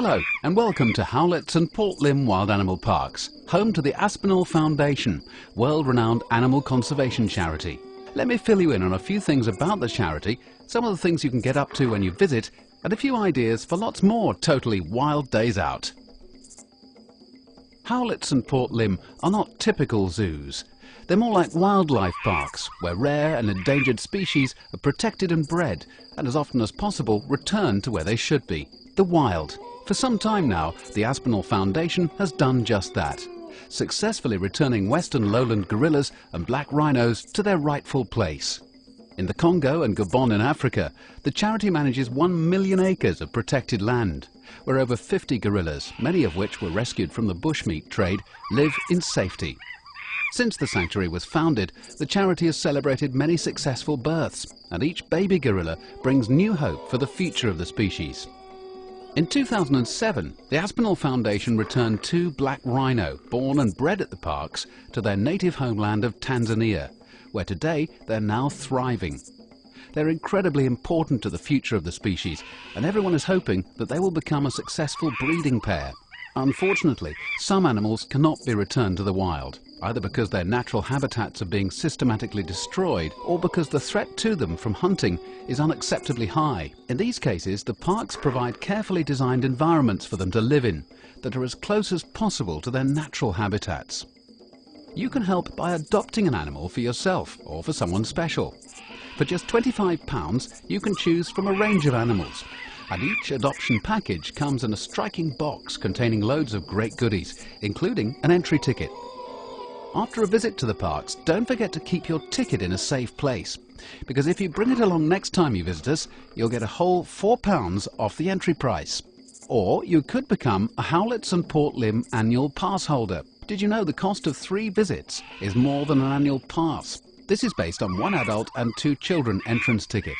Hello and welcome to Howletts and Port Lympne Wild Animal Parks, home to the Aspinall Foundation, world-renowned animal conservation charity. Let me fill you in on a few things about the charity, some of the things you can get up to when you visit, and a few ideas for lots more totally wild days out. Howletts and Port Lympne are not typical zoos. They're more like wildlife parks, where rare and endangered species are protected and bred, and as often as possible returned to where they should be, the wild. For some time now, the Aspinall Foundation has done just that, successfully returning western lowland gorillas and black rhinos to their rightful place. In the Congo and Gabon in Africa, the charity manages 1 million acres of protected land, where over 50 gorillas, many of which were rescued from the bushmeat trade, live in safety. Since the sanctuary was founded, the charity has celebrated many successful births, and each baby gorilla brings new hope for the future of the species. In 2007, the Aspinall Foundation returned 2 black rhino, born and bred at the parks, to their native homeland of Tanzania, where today they're now thriving. They're incredibly important to the future of the species, and everyone is hoping that they will become a successful breeding pair. Unfortunately, some animals cannot be returned to the wild, either because their natural habitats are being systematically destroyed or because the threat to them from hunting is unacceptably high. In these cases, the parks provide carefully designed environments for them to live in that are as close as possible to their natural habitats. You can help by adopting an animal for yourself or for someone special. For just £25, you can choose from a range of animals, and each adoption package comes in a striking box containing loads of great goodies, including an entry ticket. After a visit to the parks, don't forget to keep your ticket in a safe place, because if you bring it along next time you visit us, you'll get a whole £4 off the entry price. Or you could become a Howletts and Port Lympne annual pass holder. Did you know the cost of 3 visits is more than an annual pass? This is based on 1 adult and 2 children entrance ticket.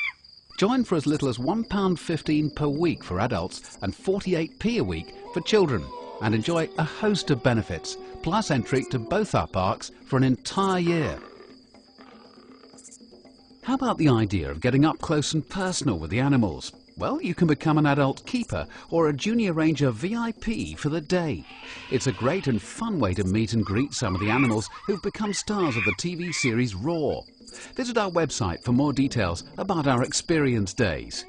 Join for as little as £1.15 per week for adults and 48p a week for children, and enjoy a host of benefits, plus entry to both our parks for an entire year. How about the idea of getting up close and personal with the animals? Well, you can become an adult keeper or a junior ranger VIP for the day. It's a great and fun way to meet and greet some of the animals who've become stars of the TV series Raw. Visit our website for more details about our experience days.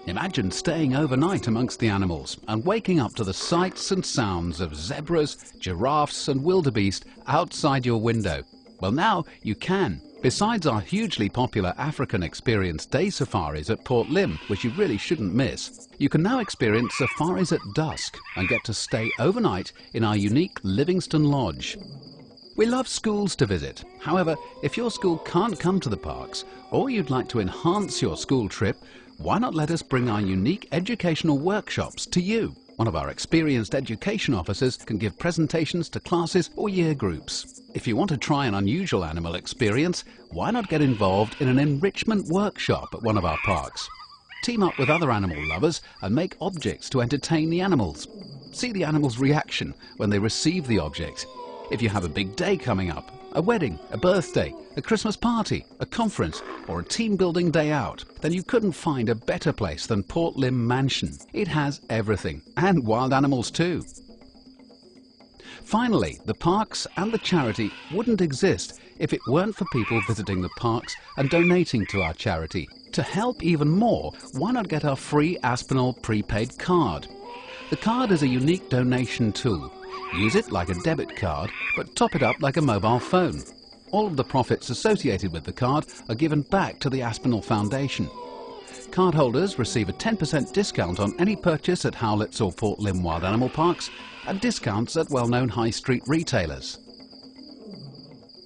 Imagine staying overnight amongst the animals and waking up to the sights and sounds of zebras, giraffes and wildebeest outside your window. Well, now you can. Besides our hugely popular African Experience Day safaris at Port Lympne, which you really shouldn't miss, you can now experience safaris at dusk and get to stay overnight in our unique Livingston Lodge. We love schools to visit. However, if your school can't come to the parks, or you'd like to enhance your school trip, why not let us bring our unique educational workshops to you? One of our experienced education officers can give presentations to classes or year groups. If you want to try an unusual animal experience, why not get involved in an enrichment workshop at one of our parks? Team up with other animal lovers and make objects to entertain the animals. See the animals' reaction when they receive the object. If you have a big day coming up, a wedding, a birthday, a Christmas party, a conference or a team-building day out, then you couldn't find a better place than Port Lympne Mansion. It has everything, and wild animals too. Finally, the parks and the charity wouldn't exist if it weren't for people visiting the parks and donating to our charity. To help even more, why not get our free Aspinall prepaid card? The card is a unique donation tool. Use it like a debit card, but top it up like a mobile phone. All of the profits associated with the card are given back to the Aspinall Foundation. Cardholders receive a 10% discount on any purchase at Howletts or Port Lympne Wild Animal Parks and discounts at well-known high street retailers.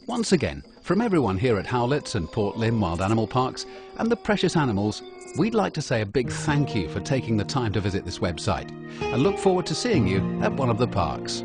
Once again, from everyone here at Howletts and Port Lympne Wild Animal Parks and the precious animals, we'd like to say a big thank you for taking the time to visit this website and look forward to seeing you at one of the parks.